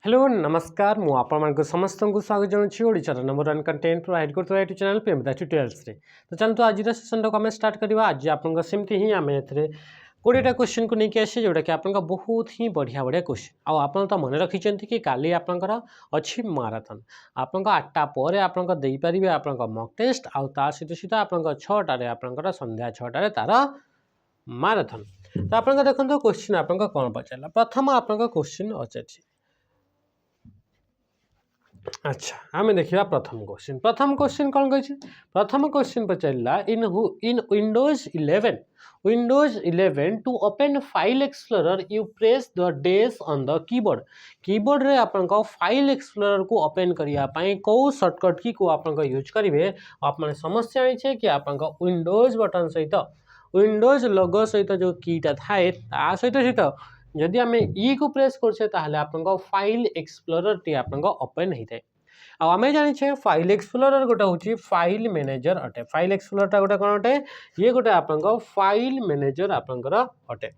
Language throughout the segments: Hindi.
हेलो नमस्कार मु आपण समस्त को स्वागत जनाऊँ ओडिशार नंबर वन कंटेंट प्रोवाइड करते यूट्यूब चैनल पेमदा ट्यूटोरियल्स रे। तो चलते आज सेसन को आम स्टार्ट करवा। आज आप सेमती ही आम ए 20टा क्वेश्चन को लेकिन आसे जोटा कि आप बहुत ही बढ़िया बढ़िया क्वेश्चन आप तो मन रखिंट कि काली आपंकर अच्छी माराथन आप 8टा पर आप देपारे आप मक टेस्ट आउ सहित सहित आप 6टार आप संध्या 6टार तार माराथन। तो आप देखो क्वेश्चन आप कौन पचारा। प्रथम आप क्वेश्चन अच्छे अच्छा आम देखा प्रथम क्वेश्चन कौन कही। प्रथम क्वेश्चन पचारा in Windows 11 to open file explorer you press the dash on the keyboard. Keyboard रे आप फाइल एक्सप्लोरर को ओपन करने कौ सर्टकट की को आप यूज करेंगे। आप समस्त जाने कि आप विंडोज बटन सहित विंडोज लोगो सहित जो कीटा थाए सहित सहित जदि आम ई को प्रेस करछे ताहले आपनको फाइल एक्सप्लोरर टी आपनको ओपन होता है। आम जाने फाइल एक्सप्लोरर गोटे हूँ फाइल मैनेजर अटे। फाइल एक्सप्लोरर गोटे कौन अटे ये गोटे आपनको फाइल मैनेजर आपंकर अटे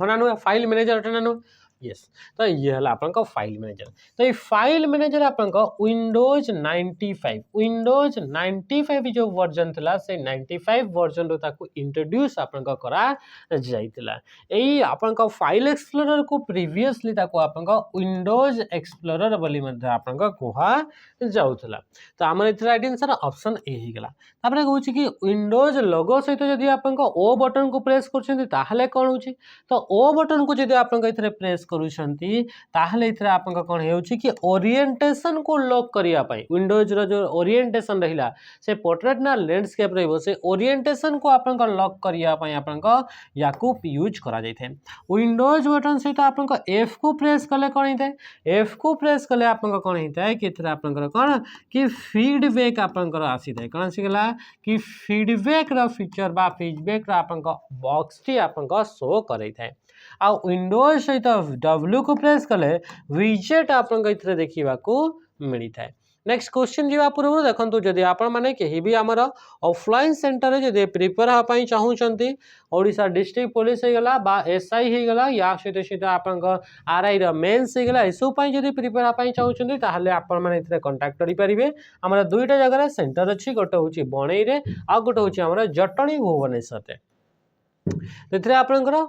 हाँ ना फाइल मैनेजर अटे ना यस। तो ये है आपका फाइल मैनेजर। तो ये फाइल मैनेजर आपका विंडोज 95 जो वर्जन था से 95 वर्जन रो ताको इंट्रोड्यूस आपका करा जाइतिला। एई आपका फाइल एक्सप्लोरर को प्रीवियसली ताको आपका विंडोज एक्सप्लोरर बोली मध्ये आपका कहा जाउथला। तो आमर इथरा राइट आंसर ऑप्शन ए ही गला। तापर कहूची कि विंडोज लोगो सहित जदि आपका ओ बटन को प्रेस करछन्ती ताहले कोन होची। तो ओ बटन को जदि आपका इथरे प्रेस करूछन्ती ताहले इथरे आपका कोन हेउची कि ओरिएंटेशन को लॉक करिया पई विंडोज रो जो ओरिएंटेशन रहिला से पोर्ट्रेट ना लैंडस्केप रहबो से ओरिएंटेशन को आपका लॉक करिया पई आपका याकू यूज करा जाइथे। विंडोज बटन सहित आपका एफ को प्रेस कले कोन हिते एफ को प्रेस कले आपका कोन हिते कि इथरे आपका कोन कि फीडबैक आपका आसीथे कोन आसीगला कि फीडबैक रो फीचर बा फीडबैक रो आपका बॉक्स टी आपका शो करे थे। आ विंडोज सहित डब्ल्यू को प्रेस कले विजेट आपन इथरे देखिबा को मिली थाए। नेक्स्ट क्वेश्चन जीवा पूर्व देखंतु जदि आपण माने केही भी हमर ऑफलाइन सेंटर रे जदि प्रिपेयर हा पई चाहूचंती ओडिसा डिस्ट्रिक्ट पुलिस हे गला बा एसआई हे गला या सहित सहित आपन आरआई रो मेंस हे गला एसो पई जदि प्रिपेयर हा पई चाहूचंती ताहले आपण माने इथरे कांटेक्ट करि परिबे। हमर दुईटा जगह रे सेंटर अछि गोटे होची बणई रे आ गोटे होची हमर जटणी भुवनेश्वर रे। तेथरे आपनकर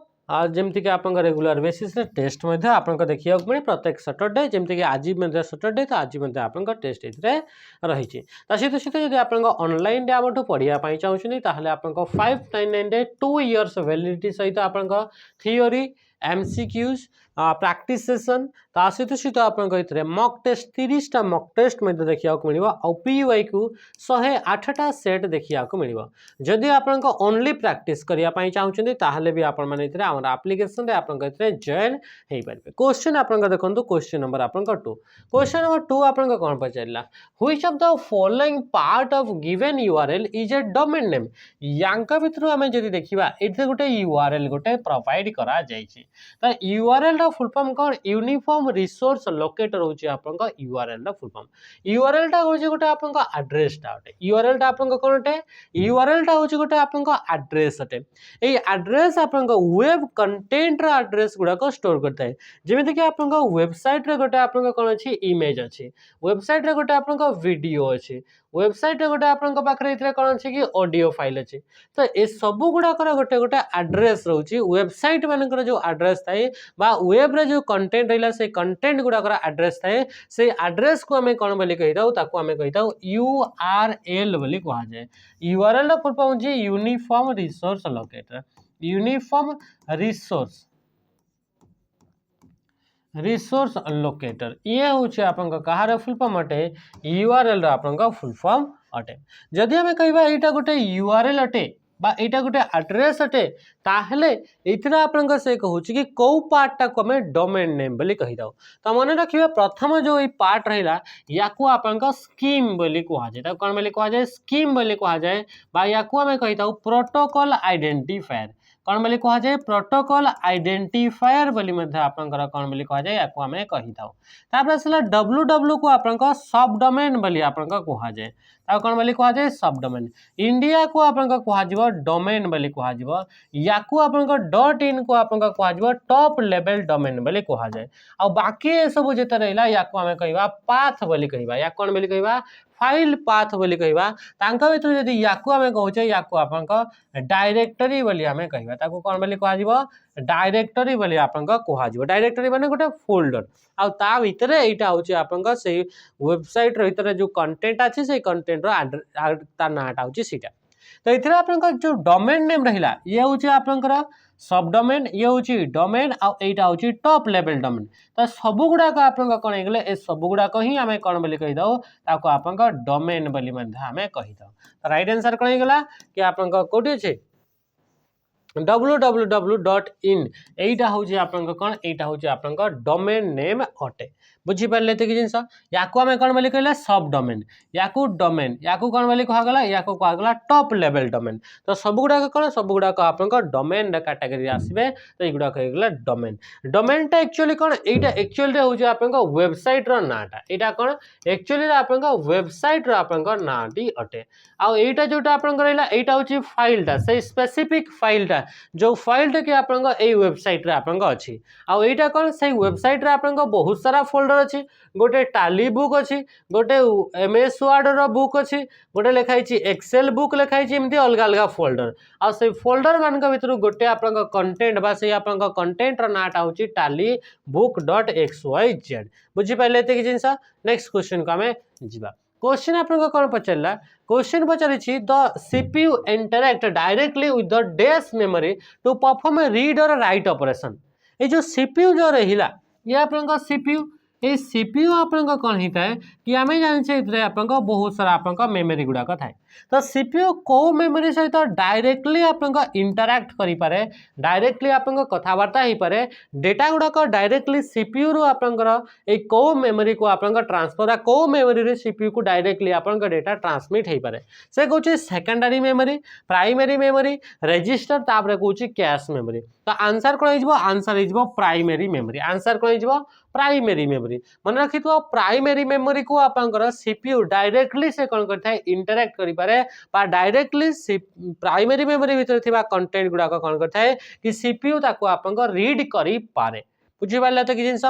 जमती कि आप रेगुलर बेसीस टेस्ट आप देखा मिले प्रत्येक सैटरडे जमती कि आज सैटरडे तो आज आप टेस्ट ये रही। सहित सहित जब आप ऑनलाइन आम पढ़ाई चाहते हैं आप 599 2 इयर्स वैलिडिटी सहित आप थियोरी एमसीक्यूज प्रैक्टिस सेशन ता सहित सहित आप मक टेस्ट 30टा मक टेस्ट देखा मिले और पीयूआई को 108टा सेट देखा मिले। जदि आप ओनली प्रैक्टिस करने चाहते ताहले भी आप एप्लिकेशन आप जॉइन हो पारे। क्वेश्चन आप देखो क्वेश्चन नंबर आप 2 क्वेश्चन नंबर 2 आप कौन पचारा which of the following part of given URL is a domain name. यांका भितर आम जदि देखा ये गोटे यूआरएल गोटे प्रोवाइड करा जायछि। तो यूआरएल रा फुल फॉर्म कौन यूनिफॉर्म रिसोर्स लोकेटर होची आपनका यूआरएल रा फुल फॉर्म। यूआरएल टा होची गोटे आपनका एड्रेस टा होते यूआरएल टा आपनका कोन होते यूआरएल टा होची गोटे आपनका एड्रेस होते। ए एड्रेस आपनका वेब कंटेंट रा एड्रेस गुडा को स्टोर करता है। जेमिति कि आपनका वेबसाइट रे गोटे आपनका कोन अछि इमेज अछि वेबसाइट रे गोटे आपनका वीडियो अछि वेबसाइट रे गोटे आपनका पाखरे इथरे कोन अछि कि ऑडियो फाइल अछि। तो ए सब गुडा कर गोटे गोटे एड्रेस रहउची वेबसाइट मानकर जो एड्रेस थाए बा वेब रे जो कंटेंट रहिला से कंटेंट गुडा कर एड्रेस थाए से एड्रेस को हमें कोन बोली कहिताउ ताको हमें कहिताउ यूआरएल बोली कहा जाय। यूआरएल रा फुल फॉर्म होची uniform resource locator uniform resource locator ये हूँ आपन कहार फुल फॉर्म अटे यूआरएल आपन फुल फॉर्म अटे। जदि हमें कहबा एटा गोटे यूआरएल अटे बा एटा गोटे एड्रेस अटे ताहले इथरा आपन से कहूची कि कौ पार्टा को हमें डोमेन नेम बोली कहि दाओ। तो मन रखिबा प्रथम जो ई पार्ट रहिला याकू आपन स्कीम बोली कहा जाय। त कोन बोली कहा जाय स्कीम बोली कहा जाय बा याकू हमें कहि दाओ प्रोटोकॉल आइडेंटिफायर कौन बोली कहा जाए प्रोटोकॉल आइडेंटिफायर बोली मध्ये आपनकर कौन बोली कहा जाए याकू हमें कहि थाउ। तापर असला www को आपनका सब डोमेन बोली आपनका कहा जाए। ताको कौन बोली कहा जाए सब डोमेन। इंडिया को आपन कह डोमेन बोली कह याकू आपन डॉट इन को आपन कह टॉप लेवल डोमेन बोली कह जाए। आ बाकी ये सब जेते रहला याकू हमें कहबा पाथ बोली कहबा या कौन बोली कहबा फाइल पाथ बोली कहबा। तांका भितर जदी याकू हमें कहउचे याकू आपन डायरेक्टरी बोली हमें कहबा। ताको कौन बोली कह जिवो डायरेक्टरी बोली आपन कह डायरेक्टरी माने गोटे फोल्डर आ ता भितरे एटा होचे आपन से वेबसाइट रो भितरे जो कंटेंट अछि से कंटेंट रो ता नाटा होचे सीटा। तो इथरे आपन जो डोमेन नेम रहिला ये होचे आपन सब डोमेन ये होची डोमेन आ एटा होची टॉप लेवल डोमेन। तो सब गुडा का आपन कोन हेगले ए सब गुडा को ही हमें कोन बोली कहि दो ताको आपन डोमेन बोली मध्ये हमें कहि दो। तो राइट आंसर कोन हेगला कि आपन कोठी छे www.in एटा होची आपन कोन एटा होची आपन डोमेन नेम अटे। बुझी पारले ते कि जिंस याकू हमें कोन बोली कहले सब डोमेन याकू कोन बोली कहा गला याकू कहा गला टॉप लेवल डोमेन। तो सब गुडा कोन सब गुडा को आपन डोमेन कैटेगरी आसीबे। तो एगुडा कहगला डोमेन। डोमेन टा एक्चुअली कोन एटा एक्चुअली रे होची आपन वेबसाइट रो नाटा एटा कोन एक्चुअली रे आपन वेबसाइट रो आपन नाटी अटे। आ एटा जोटा आपन रहला एटा होची फाइल टा से स्पेसिफिक फाइल टा जो फाइल टा के आपन ए वेबसाइट रे आपन अछि। आ एटा कोन से वेबसाइट रे आपन बहुत सारा फोल्डर अछि गोटे टाली बुक अछि गोटे एमएस वर्ड रो बुक अछि गोटे लिखाई छी एक्सेल बुक लिखाई छी एमती अलग अलग फोल्डर। आ से फोल्डर मान के भीतर गोटे आपन कंटेंट बा से आपन कंटेंट रो नाटा होची टाली बुक डॉट xyz। बुझी पाइले ते कि जिंस नेक्स्ट क्वेश्चन को हमें जिबा। क्वेश्चन आपन कोन पचरला क्वेश्चन पचारि छी the CPU interact directly with the dash memory to perform a read or write operation. ये जो सीपीयू जो रहिला ये आपन सीपीयू ये सीपीयू आपन कोन हिता है कि हमें जानि छै इतरे आपन बहुत सारा आपन मेमोरी गुडा का थाए। तो सीपीयू को मेमोरी सहित डायरेक्टली आपन इंटरैक्ट करि पारे डायरेक्टली आपन कथावार्ता ही पारे डेटा गुडा को डायरेक्टली सीपीयू रो आपन ए को मेमोरी को आपन ट्रांसफर को मेमोरी रे सीपीयू को डायरेक्टली आपन डेटा ट्रांसमिट हे पारे। से कहउछि secondary memory primary memory register तापर कहउछि कैश मेमोरी। तो आंसर कोन हिजबो आंसर हिजबो प्राइमरी मेमोरी। आंसर कोन हिजबो प्राइमरी मेमोरी। मन रखितो प्राइमरी मेमोरी को आपन सीपीयू डायरेक्टली से कोन करथाय इंटरैक्ट करि पारे बा डायरेक्टली प्राइमरी मेमोरी भीतर थिबा कंटेंट गुडा को कोन करथाय कि सीपीयू ताको आपन रीड करि पारे। बुझि पारला त कि जिंस।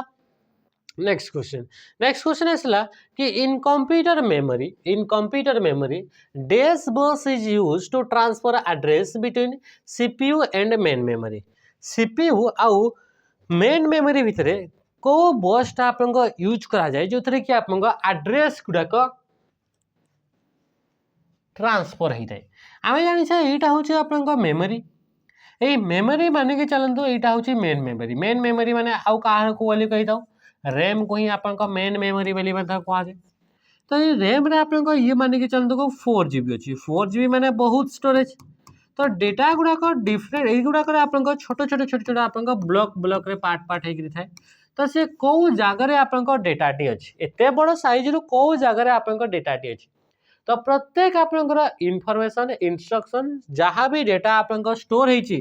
नेक्स्ट क्वेश्चन आसला कि in computer memory dash bus is used to transfer address between CPU and main memory. CPU आउ मेन मेमोरी भितर को बसटा आपन यूज करा जाए जो थरे कि आपन एड्रेस गुडा को ट्रांसफर होता है। आम जानी यहाँ हूँ आपन मेमोरी ये मेमोरी मान के चलते यहाँ हूँ मेन मेमोरी माने आउ कहा को बोली कही था रैम को ही आपन मेन मेमोरी बोली कह जाए। तो ये रैम रे आपन ये मान के चलते को 4GB अच्छी 4GB माने बहुत स्टोरेज। तो डेटा गुड़ाक डिफरेंट युड़ाक आप छोट छोट छोट छोट आप ब्लॉक रे पार्ट होकर थाए। तो सी कौ जगार आप डेटाटी अच्छी एत बड़ साइज रू कौ जगार आप डेटाटी अच्छी। तो प्रत्येक आपनकर इनफॉरमेशन इंस्ट्रक्शन जहाँ भी डेटा आपन स्टोर होती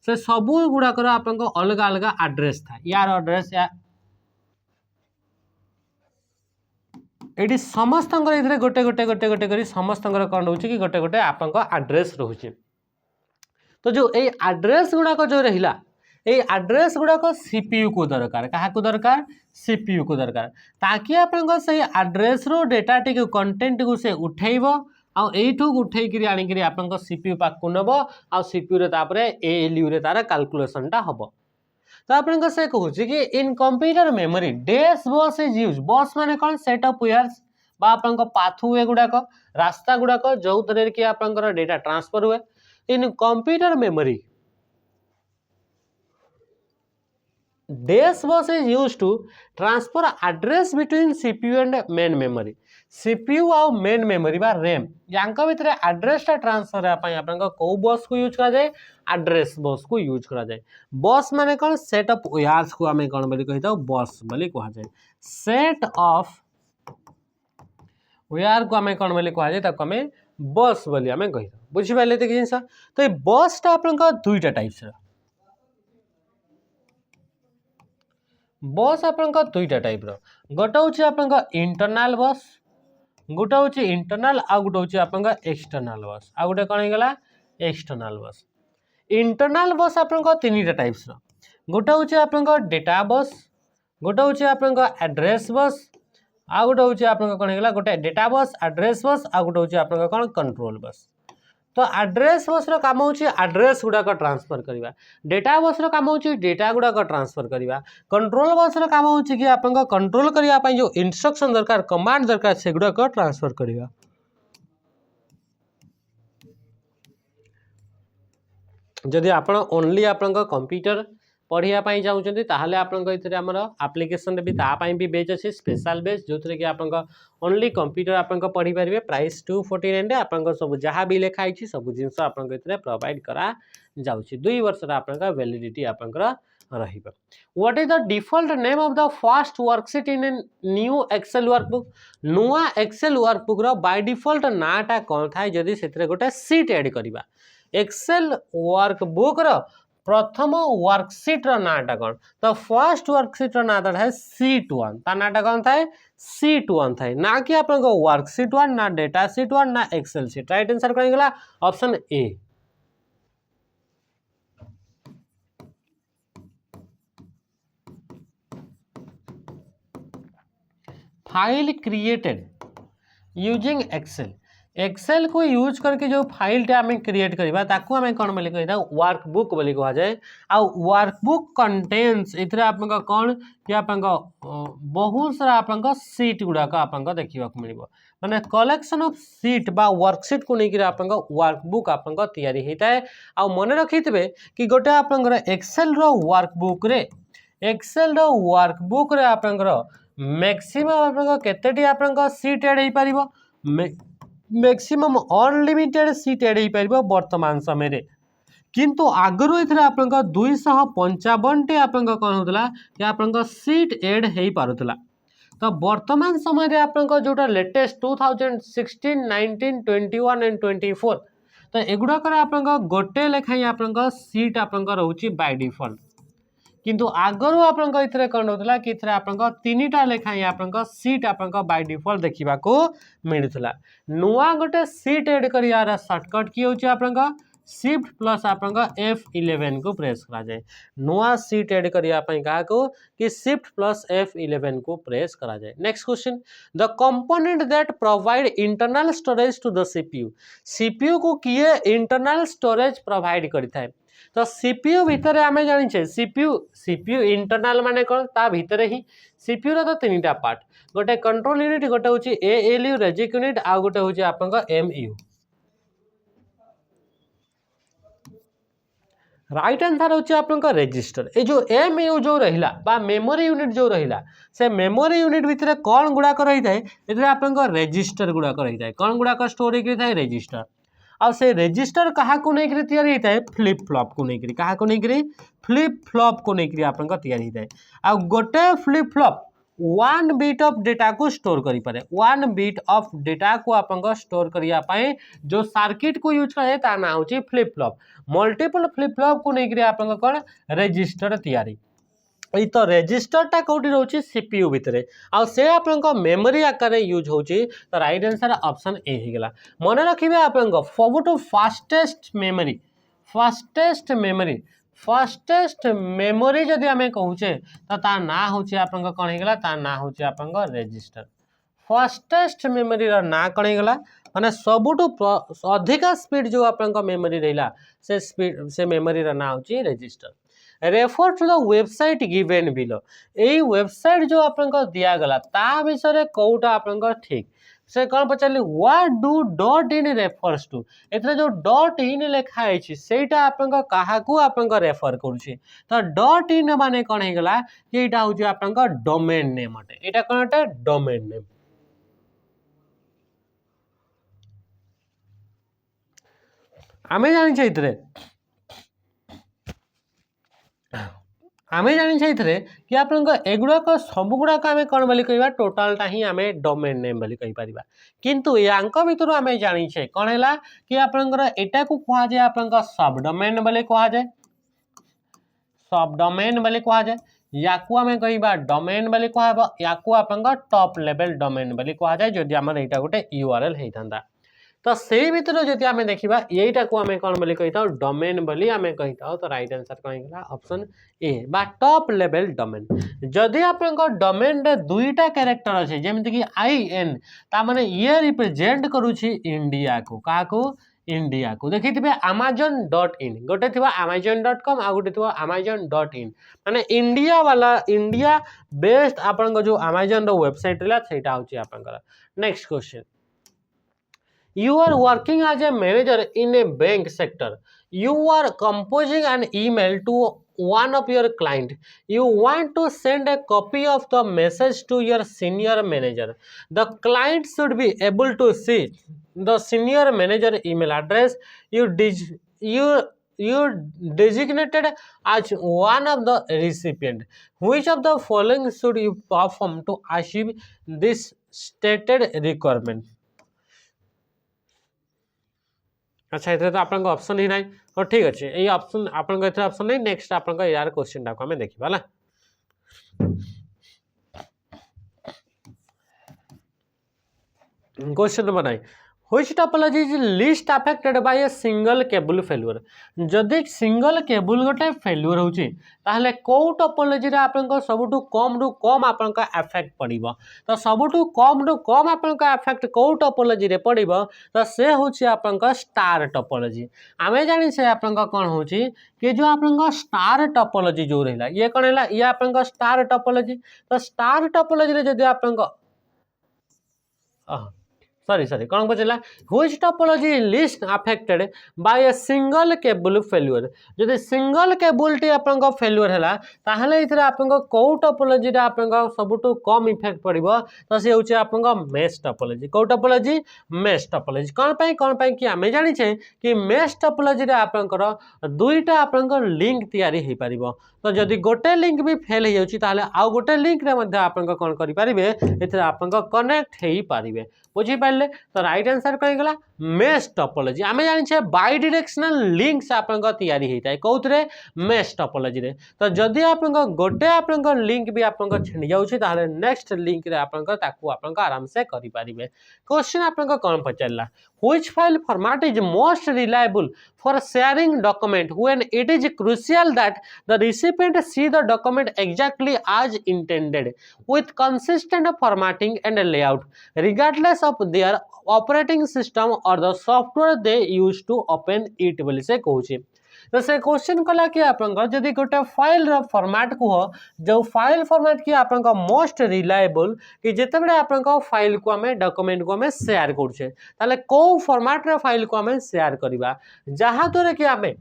से सबू गुड़ाकर आपन अलग अलग एड्रेस था यार एड्रेस या ये समस्त गोटे गोटे गोटे गोटे कर समस्त कौन रोचे कि गोटे गोटे आपन एड्रेस रोचे। तो जो ये एड्रेस गुड़ाक जो रहा ये एड्रेस गुड़ाक सीपीयू को दरकार क्या दरकार सीपीयू को दरकार ताकि आपन से एड्रेस रो डेटा टी कंटेंट को से उठेब आठू उठेक आनिक आपन सीपीयू पाक को नब आ सीपीयू रे तापर एएलयू रे तार कैलकुलेशन टा हबो। तो आपन से कहूँ कि in computer memory dash bus is use बस माने कौन सेट ऑफ वायर्स बा आपन पाथवे गुड़ाक रास्ता गुड़ाक जो थरे कि आपन डेटा ट्रांसफर हुए। In computer memory dash bus is use to transfer address between CPU and main memory. CPU आ मेन मेमोरी बा रैम यांका भितर एड्रेस टा ट्रांसफर आपन को बस को यूज करा जाए एड्रेस बस को यूज करा जाए। बस माने कौन सेट ऑफ वायर्स को आम कौन बोली कही था बस बोली कह जाए। सेट ऑफ वायर को आम कौन बोली कह जाए ताको आम बस बोली आम कही था। बुझी पाइले तो जिनस। तो ये बस टा आपन दुईटा टाइप्स बस आपन दुईटा टाइप गोटे हूँ आपन इंटरनाल बस गोटे हूँ इंटरनाल आ गोटे हूँ आप एक्सटर्नाल बस आ गोटे कौन होगा एक्सटर्नाल बस। इंटरनाल बस आप तीन टाइप्स गोटे हूँ आप डेटा बस गोटे हूँ आप एड्रेस बस आ गोटे हूँ आप कौन होगा गोटे डेटा बस एड्रेस बस आ गोटे हूँ आप कौन कंट्रोल बस। तो एड्रेस बस रो काम होची एड्रेस गुड़ाक ट्रांसफर करवा डेटा बस रो काम होची डेटा गुड़ाक ट्रांसफर करवा कंट्रोल बस रो काम होची कि आपन कंट्रोल करया पई जो इंस्ट्रक्शन दरकार कमांड दरकार से गुड़ाक ट्रांसफर करवा। जदि आपण ओनली आपन कंप्यूटर पढ़िया पाई चाहते ताहले आपन इतरे हमर एप्लिकेशन भी तापाई भी बेच अच्छे स्पेशल बेच जो कि आपन ओनली कंप्यूटर आपन पढ़ी पारे प्राइस 249 आपन सब जहाँ भी लिखाई सब जिनस आपन इतरे प्रोवाइड करा जाउछि 2 वर्ष आपन वैलिडिटी आपन रहिबा। What is the default name of the first worksheet in new Excel workbook नुआ एक्सेल वर्कबुक रो बाय डिफॉल्ट नाटा कोन थाय जदि सेतरे गोटे सीट ऐड करबा एक्सेल वर्कबुक रो प्रथम वर्कशीट नाटा कौन तो फर्स्ट वर्कशीट नाटा है सीट 1 ता नाटा कौन थाए सीट 1 थाए ना कि आप वर्कशीट 1 ना डेटा सीट 1 ना एक्सेल सीट। राइट आंसर कौन गला option A. File created using Excel Excel को यूज करके जो फाइल टा आम क्रिएट करवा ताकू आम कौन बोली कही वर्कबुक बोली कह जाए आ वर्कबुक कंटेन्स इथरे आपन कौन कि आपन बहुत सारा आपन सीट गुड़ाक आपन देखा मिल माने कलेक्शन ऑफ सीट बा वर्कशीट को लेकर आपन वर्कबुक आपन तैयारी होता है। आ मन रखिथे कि गोटे आपन एक्सेल रो वर्कबुक रे एक्सेल रो वर्कबुक रे आपन मैक्सिमम आपन केतेटी आपन सीट ऐड हो पारिबो मैक्सिमम अनलिमिटेड सीट ऐड हो पारिबो वर्तमान समय रे किंतु आगरू इथरे आपन 255 टे आपन कोन होतला कि आपन सीट ऐड हो पारुतला। तो वर्तमान समय रे आपन जोटा लेटेस्ट 2016 19 21 एंड 24 तो एगुडा करे आपन गोटे लेखाई आपन सीट आपन रहउची बाय डिफॉल्ट किंतु आगरू आपन इथरे कोन होतला कि इथरे आपन तीनटा लेखाई आपन सीट आपन बाय डिफॉल्ट देखिबा को मिलुतला। नुआ गोटे सीट ऐड करियार शॉर्टकट की होची आपन शिफ्ट प्लस आपन F11 को प्रेस करा जाए नुआ सीट ऐड करिया पई का को कि शिफ्ट प्लस F11 को प्रेस करा जाए। Next question the component that provide internal storage to the CPU को किए इंटरनल स्टोरेज प्रोवाइड करथाय तो सीपीयू भितर आम जाने सीपीयू इंटरनल माने कौन ता भितर ही सीपीयू तो तीनटा पार्ट गोटे कंट्रोल यूनिट गोटे हूँ एएलयू रेजिक यूनिट आ गोटे हूँ आपन एमयू। राइट आंसर होची आपन रजिस्टर ए जो एमयू जो रहिला बा मेमोरी यूनिट जो रहिला से मेमोरी यूनिट भितर कौन गुड़ाक रही थाए एथरे आपन रजिस्टर गुड़ाक रही थाए कौन गुड़ाक स्टोर होई थाए रजिस्टर आ से रजिस्टर कहा को नहीं तैयारी होता है फ्लिप फ्लॉप को नहीं कहा को नहीं फ्लिप फ्लॉप को नहीं आपन तैयारी होता है आ गोटे flip flop 1 bit of data को स्टोर करि पारे 1 बिट ऑफ डेटा को आपन स्टोर करिया पाए जो सर्किट को यूज करे ता ना होची flip flop multiple flip flop को नहीं आपन कोन रजिस्टर तैयारी ये तो रजिस्टरटा कौटी रोचे सीपीयू भितर आ से आपन मेमोरी आकार यूज होची तो राइट आंसर ऑप्शन ए ही गला। मन रखिबे आपन सबुठु फास्टेस्ट मेमोरी जदि आमे कहूचे तो ता ना होची आपन कोन हे गला ता ना होची आपन रजिस्टर फास्टेस्ट मेमोरी रा ना कोन हे गला माने सबुठु अधिक स्पीड जो आपन मेमोरी रहिला से स्पीड से मेमोरी रा ना होची register. Refer to the website given below यही वेबसाइट जो आपन दिया गला ता विषय कौटा आपन ठीक से कौन पचारे what do dot in refers to एथरे जो डॉट इन लिखा है सेटा आपन कहा को आपन रेफर करूची तो डॉट इन माने कौन हे गला कि एटा होची आपन डोमेन नेम अटे एटा कौन अटे डोमेन नेम। आमे जानि छैतरे आमे जानी चाहिए कि आप एगुड़ाक सबुगुड़ाक आम कौन बोली कह टोटालटा ही आम डोमेन नेम बोली कहीपर किंतु यांक भितर आम जानीचे कौन है कि आपंकर एटा को कह जाए आप सब डोमेन बोली कह जाए सब डोमेन बोली कह जाए याकू आम कह डोमेन बोली कह याकू आप टॉप लेवल डोमेन बोली कह जाए जदि आम यहाँ गोटे यूआरएल होता तो से भर जब आम देखा यहीटा को आम कौन बोली कही था डोमेन बोली आम कही था तो राइट आंसर कौन होगा ऑप्शन ए बा टॉप लेवल डोमेन जदि आप डोमेन रे दुईटा कैरेक्टर अच्छे जमीक कि IN ताने ये रिप्रेजेंट करुच्ची इंडिया को क्या इंडिया को देखी थे amazon.in गोटे थी amazon.com आ गोटे थी amazon.in माने इंडिया वाला इंडिया बेस्ड आपन जो amazon रो वेबसाइट रहा सेटा होची आपनकर next question You are working as a manager in a bank sector. You are composing an email to one of your client. You want to send a copy of the message to your senior manager. The client should be able to see the senior manager email address you designated as one of the recipient. Which of the following should you perform to achieve this stated requirement? अच्छा ये तो आपन ऑप्शन ही नहीं और ठीक अच्छे ये ऑप्शन आपन ऑप्शन नहीं नेक्स्ट आपन यार क्वेश्चन टाको हमें देखिबा ला question number 9 Which topology is least affected by a single cable failure? जदि सिंगल केबल गोटे फेल्यूर होची ताहले को टोपोलॉजी रे आपन सबुठु कम रु कम आपन इफेक्ट पड़िबो तो सबुठु कम रु कम आपन इफेक्ट को टोपोलॉजी रे पड़िबो तो से होची आपन स्टार टोपोलॉजी आमे जानि से आपन कोन होची कि जो आपन स्टार टोपोलॉजी जो रहला ये कोन हैला ये आपन स्टार टोपोलॉजी तो स्टार टोपोलॉजी रे जदि आपन sorry कौन पचला which topology is least affected by a single cable failure जदि सिंगल केबल टी आपन फेल्यूर हैला ताहले इथरे आपन को टोपोलॉजी रे आपन सबुटु कम इफेक्ट पड़िबो तो से होचे आपन मेश टोपोलॉजी को टोपोलॉजी मेश टोपोलॉजी कौन पई कि आमे जानि छे कि मेश टोपोलॉजी रे आपन दुईटा आपन लिंक तयारी हे परिबो तो जदि गोटे लिंक भी फेल हो जाउची ताहले आ गोटे लिंक रे मध्ये आपन कोन करि परिबे इथरे आपन कनेक्ट हेई परिबे बुझी पाइले तो राइट आंसर कहीं गला मेश टोपोलॉजी आम जानी बाई डिरेक्शनल लिंक्स आपन तैयारी होता है कौन मेश टोपोलॉजी रे तो जदि आपन गोटे आपन लिंक भी आपन छिड़ी जाउछि ताहले नेक्स्ट लिंक रे आपन ताकू आपन आराम से करि परिबे क्वेश्चन आपन कोन पचरला which file format is most reliable for sharing document when it is crucial that the recipient see the document exactly as intended with consistent formatting and layout regardless of their operating system or the software they use to open it बोली से कहूची तो से क्वेश्चन कला कि आपन जदि गोटे फाइल रो फॉर्मेट कह जो फाइल फॉर्मेट कि आपन मोस्ट रिलायबल कि जिते बड़े आपन फाइल को हमें डॉक्यूमेंट को हमें शेयर करछे ताले को फॉर्मेट रे फाइल को हमें शेयर करबा जहा तोरे कि हमें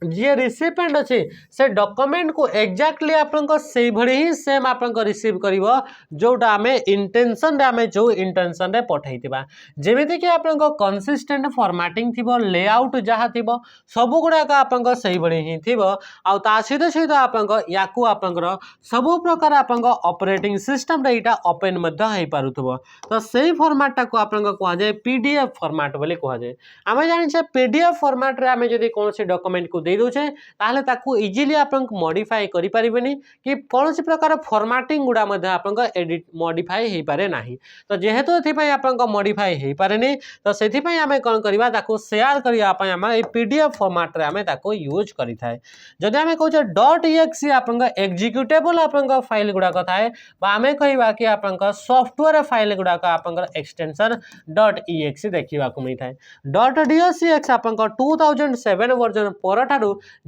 जी रिसिपेंट अच्छे से डॉक्यूमेंट को एक्जाक्टली आपन से भली ही सेम आपन रिसीव करिवो जोटा आमे इंटेंशन रे आमे जो इंटेंशन रे पठाइतिबा जेमिति कि आपन कंसिस्टेंट फॉर्मेटिंग थिबो लेआउट जहा थिबो सब गुडा का आपन से भली ही थिबो आ ता सीधे सीधे आपन याकू आपन सब प्रकार आपन ऑपरेटिंग सिस्टम रे इटा ओपन मध्य हे पारुथबो तो सेही फॉर्मेट को आपन कहा जाय पीडीएफ फॉर्मेट बोली कहा जाय आमे जानि छे पीडीएफ फॉर्मेट रे आमे जदी कोनोसी डॉक्यूमेंट को दे दूचे ताहले ताकू इजीली आपन मॉडिफाई करि परिबेनी कि कोनोसी प्रकार फॉर्मेटिंग गुडा मध्ये आपन एडिट मॉडिफाई हे पारे नाही तो जेहेतु एथि पई आपन मॉडिफाई हे पारेनी तो सेथि पई आमे कोन करिबा ताकू शेयर करिया पई आमे ए पीडीएफ फॉर्मेट रे आमे ताकू यूज करि थाए जदि आमे कहू .exe आपन एग्जीक्यूटेबल आपन फाइल गुडा कथाए बा आमे कहिबा कि आपन सॉफ्टवेयर फाइल गुडा का आपन एक्सटेंशन .exe देखिबा को मिल थाए .docx आपन 2007 वर्जन पर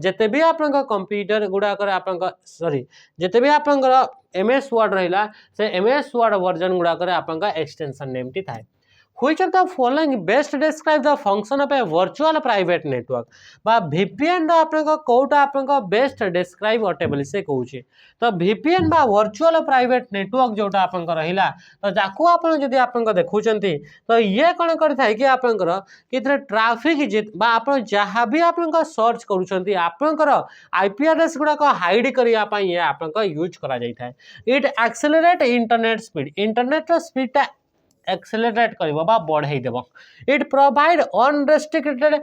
जेते भी आपन कंप्यूटर गुडा कर आपन सॉरी जेते भी आपन MS वर्ड रहिला से MS वर्ड वर्जन गुडा कर आपन एक्सटेंशन नेम टी थाए Which of the following best describe the function of a virtual private network बा VPN रो आपन कोटा आपन बेस्ट डिस्क्राइब अटे बोली से कहूची तो VPN बा वर्चुअल प्राइवेट नेटवर्क जोटा आपन रहिला तो जाकू आपन जदी आपन देखुचंती तो ये कोन करथाय कि आपन कितरे ट्रैफिक जित बा आपन जहां भी आपन सर्च करूचंती आपन IP एड्रेस गुडा को हाइड करिया पई ये आपन यूज करा जाय थाय इट एक्सेलरेट इंटरनेट रो स्पीड एक्सेलरेट करिवो बा बढ़ाई देबो it provide unrestricted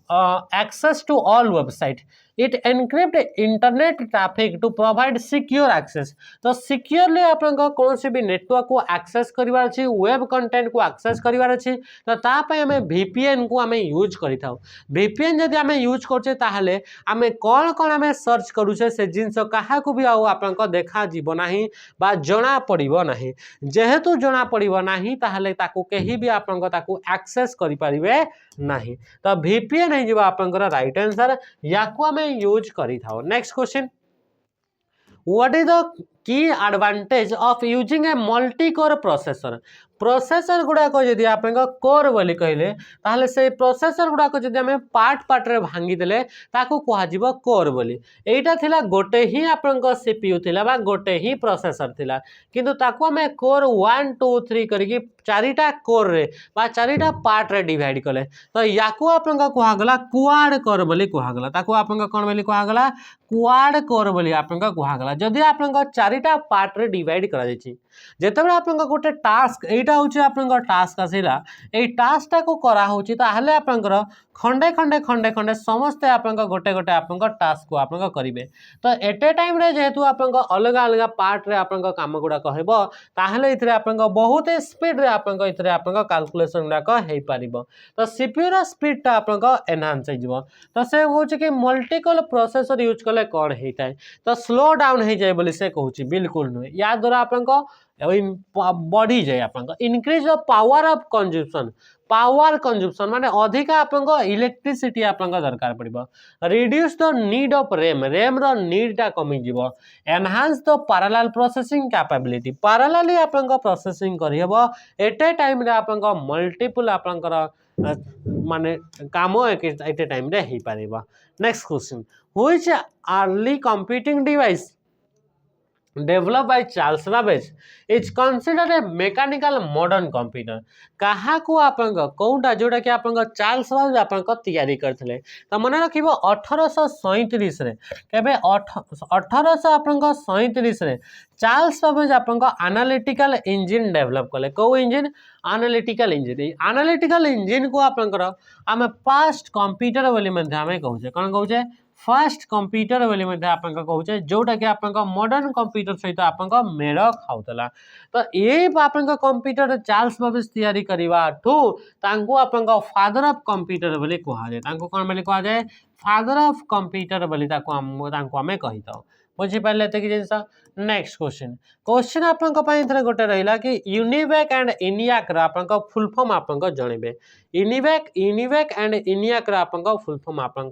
access to all website. It encrypt internet traffic to provide secure access. तो सिक्योरली आपण कौन भी नेटवर्क को एक्सेस करिवार अछि, वेब कंटेंट को एक्सेस करिवार अछि, तो ता पय हमें VPN को हमें यूज करि थाउ। VPN जदि हमें यूज करछे ताहले हमें कोन कोन हमें सर्च करूछे से जिंस काहा को भी आपण देखा जीव नाही बा जणा पड़िबो नाही। जेहेतु जणा पड़िबो नाही ताहले ताको केही भी आपण ताको एक्सेस करि परिबे नाही। तो VPN है जीव आपण राइट आंसर, याको हमें यूज करि थाउ। Next question, what is the key advantage of using a multi core processor? Processor गुड़ाक जदि आप कोर बोली कहले ताहले से प्रोसेसर गुड़ाक जदि हमें पार्ट पार्ट रे भांगी देले ताको कह कोर बोली। एटा थिला गोटे ही आपन सीपीयू थिला बा गोटे ही प्रोसेसर थिला, किंतु ताको हमें कोर 1 2 3 करके चारिटा कोर रे बा चारिटा पार्ट रे डिवाइड कले, तो याको आपन कह गला क्वाड कोर बोली कह गला। ताको आपन कोन बोली कह गला क्वाड कोर बोली आपन कह गला। जदि आपन चारिटा पार्ट रे डिवाइड करा जायछि, जेतेबेले आपन गोटे टास्क एटा होछि आपन टास्क आसिला, ए टास्क टा को करा होछि ताहले आपन खंडे खंडे खंडे खंडे समस्त आपन गोटे गोटे आपन टास्क को आपन करिवे। तो एट ए टाइम रे जेहेतु आपन अलग अलग पार्ट रे आपन काम गुडा कहबो ताहले इथरे आपन बहुत स्पीड रे आपन इथरे आपन कैलकुलेशन गुडा हेई परिबो। तो सीपीयू रा स्पीड टा आपन एनहांस हे जिवो। तो से होछि कि मल्टीपल प्रोसेसर यूज कले कोन हेइताय, तो स्लो डाउन हे जाय बोली से कहूछि, बिल्कुल नुहे। या द्वारा आपन बढ़ी जाए आपन increase the power of consumption. Power consumption माने अधिक आपन इलेक्ट्रिसिटी आपन दरकार पड़िबो। Reduce the need of RAM, RAM रो नीड टा कमी जिवो। Enhance the parallel processing capability, parallelly आपन प्रोसेसिंग करियबो। एट ए टाइम रे आपन मल्टीपल आपन माने काम एट ए टाइम रे हे परिबो। Next question, which early computing device developed by Charles Babbage is considered a mechanical modern computer? कहा को आपन कोउटा जोटा कि आपन चार्ल्स बाबेज आपन तैयारी करथिले, त मन रखिबो 1837 रे। केबे 1837 रे चार्ल्स बाबेज आपन एनालिटिकल इंजन डेवलप कले। को engine? Analytical engine. Analytical engine को आपन आमे फास्ट कंप्यूटर बोली मध्ये आमे कहूचे। कोन कहूचे? फास्ट कंप्यूटर बोली मध्ये आपन कहूचे, जोटा कि आपन मॉडर्न कंप्यूटर सहित आपन मेल खाउतला। तो ये आपन कंप्यूटर चार्ल्स बाबेज तैयारी करिवा ठू तांको आपन फादर ऑफ कंप्यूटर बोली कहा जाय। तांको कोन बोली कहा जाय? फादर ऑफ कंप्यूटर बोली तांको हमें कहिताओ। बुझी पाले त कि जिंस। नेक्स्ट क्वेश्चन, क्वेश्चन आपन इथरे गोटे रहिला कि यूनिवैक एंड इनियाक रा आपन फुल फॉर्म आपन जणिबे। यूनिवैक एंड इनियाक रा आपन फुल फॉर्म आपन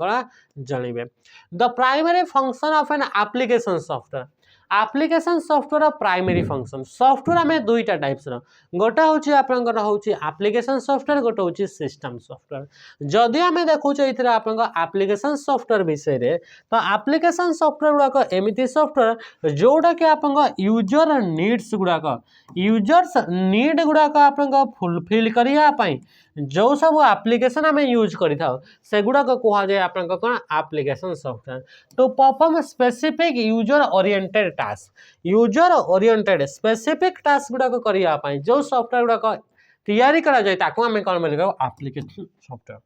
जणिबे। The primary function of an application software. Application software primary function. Software हमें दुईटा टाइप्स रो, गोटे होची आपन होची एप्लीकेशन सॉफ्टवेयर, गोटे होची सिस्टम सॉफ्टवेयर। जदि हमें देखुचे इथरे आपन एप्लीकेशन सॉफ्टवेयर विषय रे, तो एप्लीकेशन सॉफ्टवेयर गुडा एमिति सॉफ्टवेयर जोटा कि आपन यूजर नीड्स गुडा यूजर्स नीड गुडा आपन फुलफिल करिया पई जो सब एप्लीकेशन हमें यूज करि थाओ से गुडा कहा जाय आपन कोन application software. To perform specific user oriented task, user oriented specific task गुडा करिया पई जो सॉफ्टवेयर गुडा तैयारी करा जाय ताको हमें कोन बोली एप्लीकेशन सॉफ्टवेयर।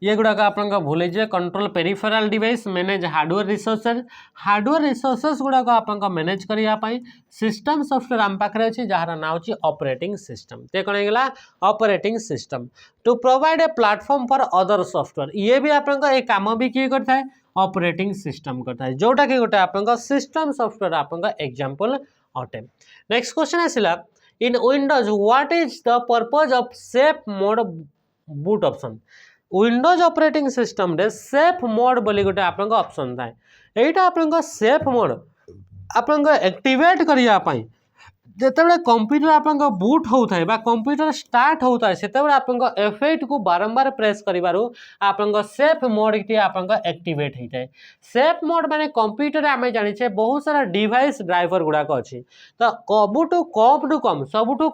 ये गुड़ाक आप भूल जाए control peripheral device, manage hardware resources गुड़ाक आप मैनेज करने सिस्टम सॉफ्टवेयर आम पाखे अच्छी जार ना अच्छी ऑपरेटिंग सिस्टम। ते कौन होगा operating system. To provide a platform for other software, ये भी आप काम भी किए करता है ऑपरेटिंग सिस्टम करता है, जोटा कि गोटे आप सिस्टम सॉफ्टवेयर आप एग्जांपल अटे। नेक्स्ट क्वेश्चन आसला, in Windows what is the purpose of safe mode boot option. Windows operating system रे सेफ मोड बोली गोटे आपन ऑप्शन थाए। एटा आपन सेफ मोड आपन एक्टिवेट करिया पई जेतेबेले कंप्यूटर आपन बूट होउथाय बा कंप्यूटर स्टार्ट होउथाय सेतेबेले आपन F8 को बारंबार प्रेस करिवारु आपन सेफ मोड के आपन एक्टिवेट होइताय। सेफ मोड माने कंप्यूटर आमे जानि छे बहुत सारा डिवाइस ड्राइवर गुडा को अछि, तो सबुटु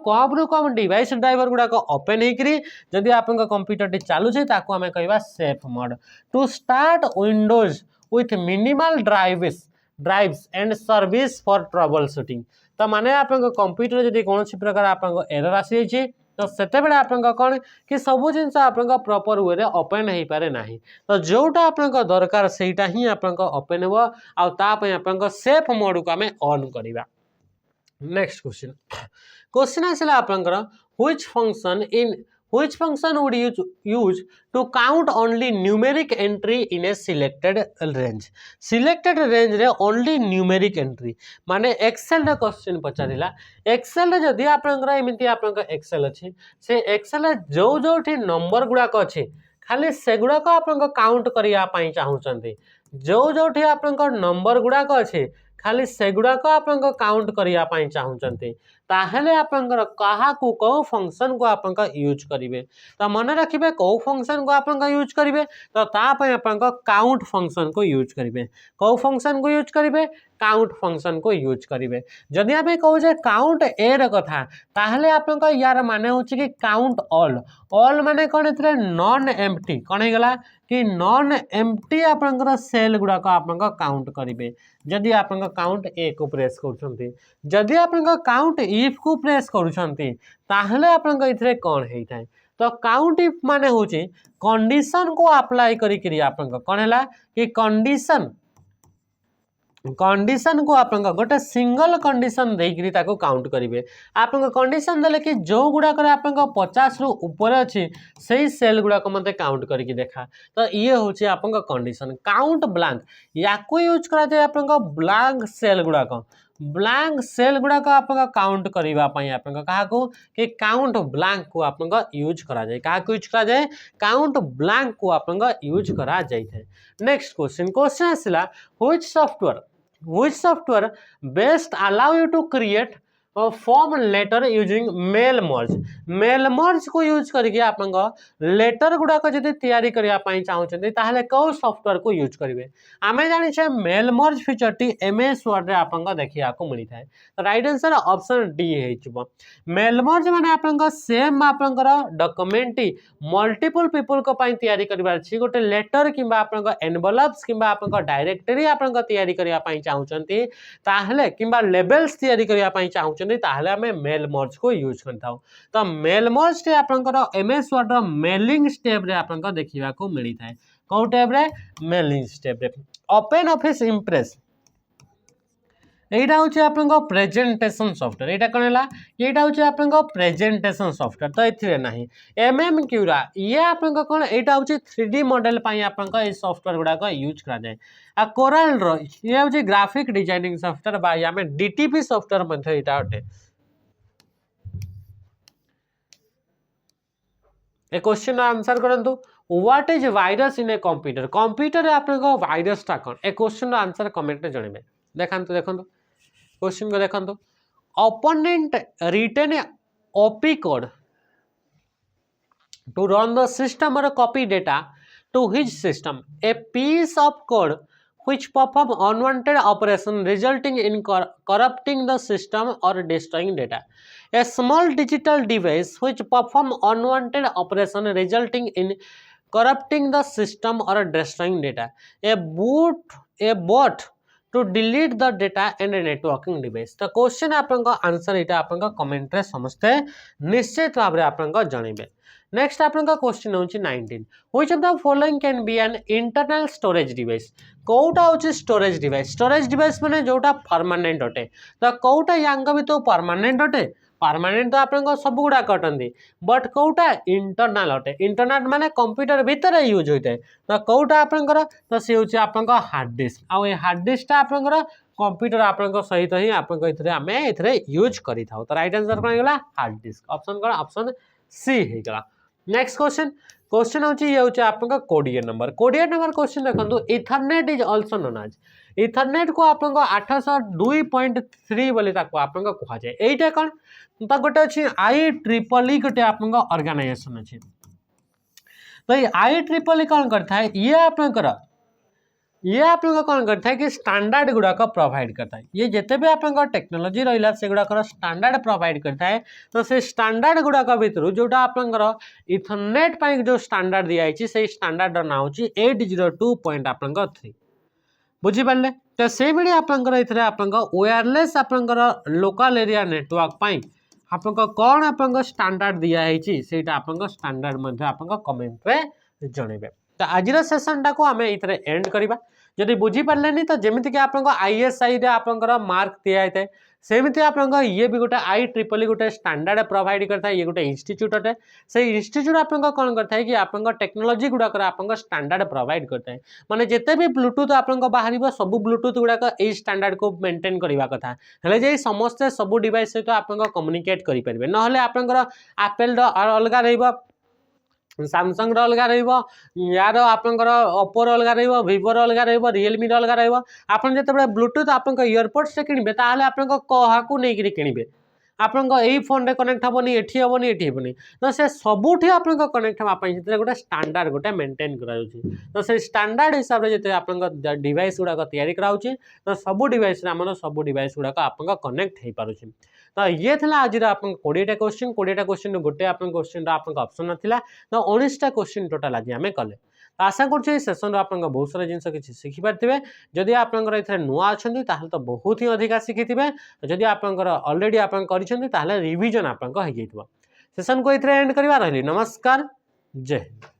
कम डिवाइस ड्राइवर गुडा को ओपन हेकरी जदि आपन कंप्यूटर टी चालू छे ताको आमे कहबा safe mode. To start Windows with minimal drives and service for troubleshooting, तो माने आपन कंप्यूटर जदि कौन प्रकार आपन एरर आसी छै तो सेते बेले आपन कौन कि सब जिनस आपन प्रॉपर वे रे ओपन हो पारे नाही तो जोटा आपन दरकार सेटा ही आपन ओपन हो आ ता पय आपन सेफ मोड को आमे ऑन करिवा। नेक्स्ट क्वेश्चन आसला आपनकर which function would use to count only numeric entry in a selected range रे only numeric entry माने एक्सेल रे क्वेश्चन पचारिला एक्सेल रे जदी आपनकर एमिति आपनकर एक्सेल अछि से एक्सेल रे जो जोठी नंबर गुडा को अछि खाली सेगुडा को आपनकर काउंट करिया पई चाहुचंती जो जोठी आपनकर नंबर गुडा को अछि खाली सेगुडा को आपनकर काउंट करिया पई चाहुचंती ताहले आपनकर कहा को को फंक्शन को आपनकर यूज करिवे तो मन रखिबे को फंक्शन को आपनकर यूज करिवे तो ता पय आपनकर काउंट फंक्शन को यूज करिवे को फंक्शन को यूज करिवे काउंट फंक्शन को यूज करिवे जदि आमे कहू जे काउंट ए र कथा ताहले आपनकर यार माने होची कि काउंट ऑल माने कोन एथरे नॉन एम्प्टी कोन हे गला कि नॉन एम्प्टी आपनकर सेल गुडा को आपनकर काउंट करिवे जदि आपनकर काउंट ए को प्रेस करूछंती जदि आपनकर काउंट इफ को प्रेस करूछंती ताहले आपनकर इथरे कोन हेई थाए तो काउंट इफ माने होची कंडीशन को अप्लाई करी करी आपनकर कोन हला कि कंडीशन को आपन गोटे सिंगल कंडीशन देकरी ताको काउंट करिवे आपन कंडीशन देले कि जो गुडा करे आपन 50 रु ऊपर अछि सेही सेल गुडा को मते काउंट करके देखा तो ये होची आपन कंडीशन काउंट ब्लैंक याको यूज करा जाय आपन ब्लैंक सेल गुडा को आपन काउंट करबा पई आपन कहा को कि काउंट ब्लैंक को आपन यूज करा जाय कहा को यूज करा जाय काउंट ब्लैंक को आपन यूज करा जाय थे। नेक्स्ट क्वेश्चन आसिला which software best allow you to create a form letter using mail merge को यूज करके आपन लेटर गुडा को जदी तैयारी करिया पई चाहउछन ताहले को सॉफ्टवेयर को यूज करिवे आमे जानि छै मेल मर्ज फीचर टी एमएस वर्ड रे आपन देखिया को मिली थाए तो राइट आंसर ऑप्शन डी हे छिबो मेल मर्ज माने आपन सेम आपन डॉक्यूमेंट मल्टीपल पीपल को पई तैयारी करिवार छी गोटे लेटर किबा आपन एनवेलप्स किबा आपन डायरेक्टरी आपन तैयारी करिया पई चाहउछन ताहले किबा लेबल्स तैयारी करिया पई चाहउछन ताहले हमें मेल मर्ज को यूज करताऊ तो मेल मर्ज टे आपनकर एमएस वर्ड रो मेलिंग स्टेप रे आपनकर देखिबा को मिली थाए को टेब रे मेलिंग स्टेप रे ओपन ऑफिस इंप्रेस एटा होची आपनकर प्रेजेंटेशन सॉफ्टवेयर एटा कोनला एटा होची आपनकर प्रेजेंटेशन सॉफ्टवेयर तो एथिरे नाही एमएम क्यूरा ये आपनकर कोन एटा होची 3D मॉडल पई आपनकर ए सॉफ्टवेयर गुडा को यूज करा जाय आ कोरल रो ये होची ग्राफिक डिजाइनिंग सॉफ्टवेयर बा या में डीटीपी सॉफ्टवेयर मध्ये एटा हटे ए क्वेश्चन आंसर करंतु what is virus in a computer आपनकर वायरस ता कोन ए क्वेश्चन आंसर कमेंट रे जणिबे देखंतु क्वेश्चन को देखंतु opponent written a OP code to run the system or copy data to his system a piece of code which perform unwanted operation resulting in corrupting the system or destroying data a small digital device which perform unwanted operation resulting in corrupting the system or destroying data a bot to delete the data and a networking device तो क्वेश्चन आपन आंसर एटा आपन कमेंट रे समस्ते निश्चित भाव रे आपन जणिबे नेक्स्ट आपन क्वेश्चन होची 19 which of the following can be an internal storage device कोटा होची स्टोरेज डिवाइस माने जोटा परमानेंट होटे तो कोटा यांग भी तो परमानेंट होटे परमानेंट तो आपन सब गुडा कटंदी बट कोटा इंटरनल होटे इंटरनल माने कंप्यूटर भीतर यूज होते तो कोटा आपन तो से होची आपन हार्ड डिस्क आ ए हार्ड डिस्क ता आपन कंप्यूटर आपन सहित ही आपन इथरे हमें इथरे यूज करी थाउ तो राइट आंसर कोन गेला हार्ड डिस्क ऑप्शन सी हे गेला नेक्स्ट क्वेश्चन होची ये होची आपन कोडियन नंबर क्वेश्चन देखंतु Ethernet is also known as Ethernet को आपन 802.3 बोली ताको आपन कहा जाय एटा कोन ता गोटे अछि IEEE गोटे आपन ऑर्गेनाइजेशन अछि तो IEEE कोन करथा है ये आपन कौन करता है कि स्टैंडर्ड गुड़ा का प्रोवाइड करता है ये जिते भी आपन टेक्नोलॉजी रहिला से गुड़ा कर स्टैंडर्ड प्रोवाइड करता है तो से स्टैंडर्ड गुड़ा का भीतर जोटा आपन इथरनेट पाई जो स्टैंडर्ड दिया है से स्टैंडर्ड ना होची 802.3 बुझी पाले तो से बेले आपन इथरे आपन वायरलेस आपन लोकल एरिया नेटवर्क पाई आपन कौन आपन स्टैंडर्ड दिया है सेटा आपन स्टैंडर्ड मध्ये आपन कमेंट रे जणेबे। तो आज सेशन टाको आम ये एंड करवा जदि बुझीपारे तो जमीक कि आप ISI आपंकर मार्क दिखाई सेमती आप ये भी गोटे IEEE गोटे स्टैंडर्ड प्रोवाइड करता है ये गोटे इंस्टीट्यूट अटे से इंस्टीट्यूट आप कौन करता है कि आप टेक्नोलॉजी गुड़ाक आप स्टैंडर्ड प्रोवाइड करता है माने जिते भी ब्लूटूथ आप बाहर सब ब्लूटूथ गुड़ाक यही स्टैंडर्ड को मेंटेन करने कथा हेले समस्ते सब डिवाइस सहित आप कम्युनिकेट करेंगे ना आपंकर एप्पल अलग रही सैमसंग अलग यार आपंकर ओप्पोर अलग भिवोर अलग रियलमी अलग आप जो ब्लूटूथ आप इयरपोड्स किणवे ताले आप नहीं किणवे आपन यही फोन रे कनेक्ट हेनी एठी हेनी एठी हेनी तो से सबुठी आप कनेक्ट हाँपाई गोटे स्टैंडर्ड गोटे मेंटेन करा तो से स्टैंडर्ड हिसाब से जो आप डिवाइस गुड़ाक तैयारी कराऊँच तो सब डिवाइस आम सब डिवाइस गुड़ाक आप कनेक्ट हो पारे तो ये थी आज आप 20टा क्वेश्चन 20टा क्वेश्चन गोटे आप क्वेश्चन आप ऑप्शन नाला तो 19टा क्वेश्चन टोटाल आज आम कले तो आशा कर सेसन आप बहुत सारा जिन किसी शिखिपारे जदि आप नुआ अच्छा तो बहुत ही अधिका शिखि जदि आप अलरेडी आप रिविजन आप सेसन को ये एंड करवा रही नमस्कार जय हिंद।